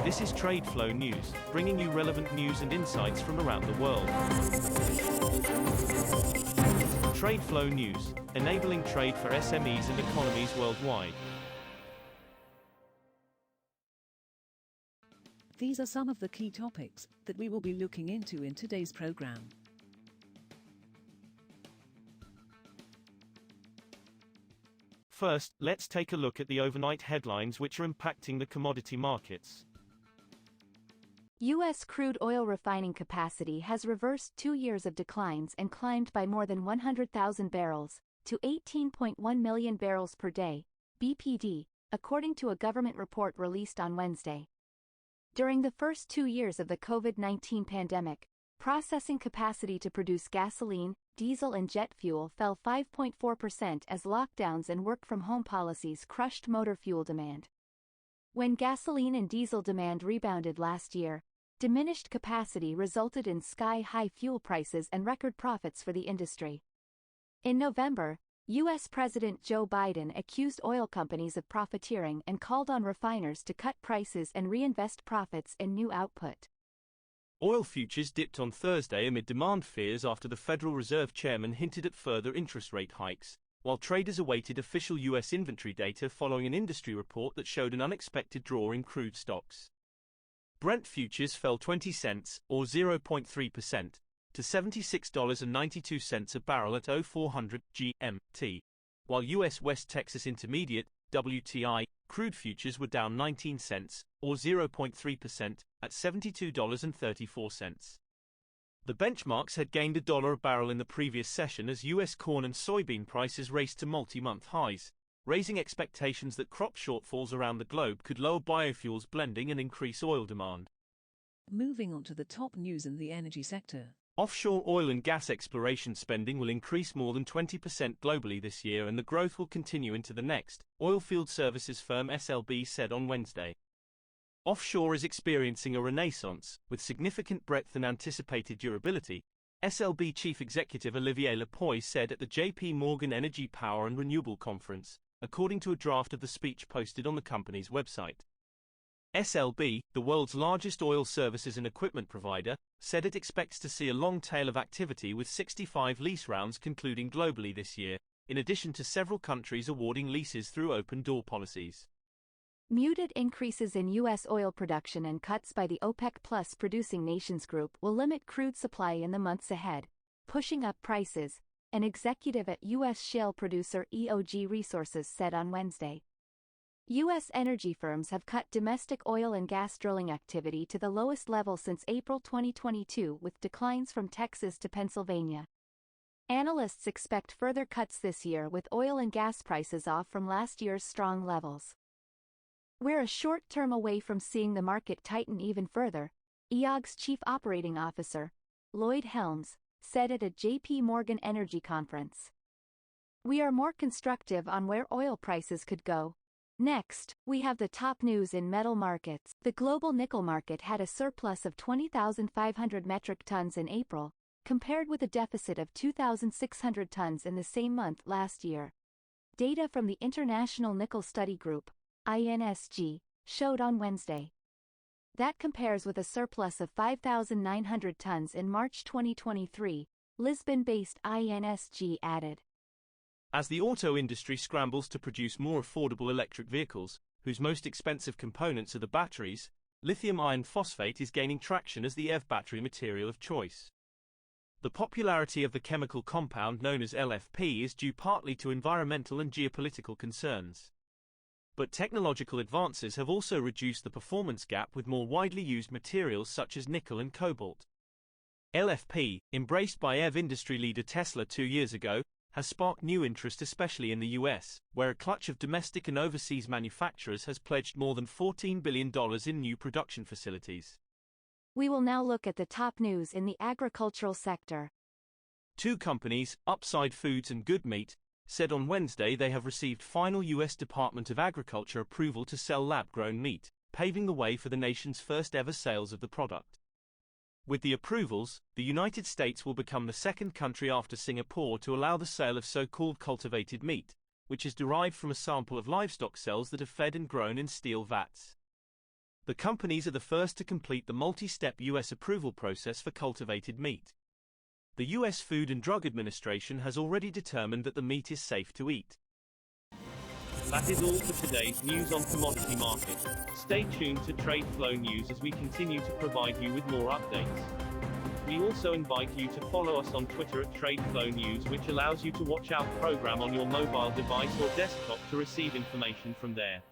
This is TradeFlow News, bringing you relevant news and insights from around the world. TradeFlow News, enabling trade for SMEs and economies worldwide. These are some of the key topics that we will be looking into in today's program. First, let's take a look at the overnight headlines which are impacting the commodity markets. U.S. crude oil refining capacity has reversed 2 years of declines and climbed by more than 100,000 barrels, to 18.1 million barrels per day, BPD, according to a government report released on Wednesday. During the first 2 years of the COVID-19 pandemic, processing capacity to produce gasoline, diesel and jet fuel fell 5.4% as lockdowns and work-from-home policies crushed motor fuel demand. When gasoline and diesel demand rebounded last year, diminished capacity resulted in sky-high fuel prices and record profits for the industry. In November, U.S. President Joe Biden accused oil companies of profiteering and called on refiners to cut prices and reinvest profits in new output. Oil futures dipped on Thursday amid demand fears after the Federal Reserve chairman hinted at further interest rate hikes, while traders awaited official U.S. inventory data following an industry report that showed an unexpected draw in crude stocks. Brent futures fell 20 cents, or 0.3%, to $76.92 a barrel at 0400 GMT, while U.S. West Texas Intermediate, WTI, crude futures were down 19 cents, or 0.3%, at $72.34. The benchmarks had gained $1 a barrel in the previous session as U.S. corn and soybean prices raced to multi-month highs, raising expectations that crop shortfalls around the globe could lower biofuels blending and increase oil demand. Moving on to the top news in the energy sector. Offshore oil and gas exploration spending will increase more than 20% globally this year, and the growth will continue into the next, oilfield services firm SLB said on Wednesday. Offshore is experiencing a renaissance, with significant breadth and anticipated durability, SLB Chief Executive Olivier Lepoy said at the J.P. Morgan Energy Power and Renewable Conference, according to a draft of the speech posted on the company's website. SLB, the world's largest oil services and equipment provider, said it expects to see a long tail of activity with 65 lease rounds concluding globally this year, in addition to several countries awarding leases through open-door policies. Muted increases in U.S. oil production and cuts by the OPEC Plus producing nations group will limit crude supply in the months ahead, pushing up prices, an executive at U.S. shale producer EOG Resources said on Wednesday. U.S. energy firms have cut domestic oil and gas drilling activity to the lowest level since April 2022, with declines from Texas to Pennsylvania. Analysts expect further cuts this year, with oil and gas prices off from last year's strong levels. We're a short term away from seeing the market tighten even further, EOG's chief operating officer, Lloyd Helms, said at a J.P. Morgan Energy Conference. We are more constructive on where oil prices could go. Next, we have the top news in metal markets. The global nickel market had a surplus of 20,500 metric tons in April, compared with a deficit of 2,600 tons in the same month last year. Data from the International Nickel Study Group, INSG, showed on Wednesday. That compares with a surplus of 5,900 tons in March 2023, Lisbon-based INSG added. As the auto industry scrambles to produce more affordable electric vehicles, whose most expensive components are the batteries, lithium iron phosphate is gaining traction as the EV battery material of choice. The popularity of the chemical compound known as LFP is due partly to environmental and geopolitical concerns. But technological advances have also reduced the performance gap with more widely used materials such as nickel and cobalt. LFP, embraced by EV industry leader Tesla 2 years ago, has sparked new interest especially in the US, where a clutch of domestic and overseas manufacturers has pledged more than $14 billion in new production facilities. We will now look at the top news in the agricultural sector. 2 companies, Upside Foods and Good Meat, said on Wednesday they have received final U.S. Department of Agriculture approval to sell lab-grown meat, paving the way for the nation's first-ever sales of the product. With the approvals, the United States will become the second country after Singapore to allow the sale of so-called cultivated meat, which is derived from a sample of livestock cells that are fed and grown in steel vats. The companies are the first to complete the multi-step U.S. approval process for cultivated meat. The U.S. Food and Drug Administration has already determined that the meat is safe to eat. That is all for today's news on commodity markets. Stay tuned to TradeFlow News as we continue to provide you with more updates. We also invite you to follow us on Twitter at TradeFlow News, which allows you to watch our program on your mobile device or desktop to receive information from there.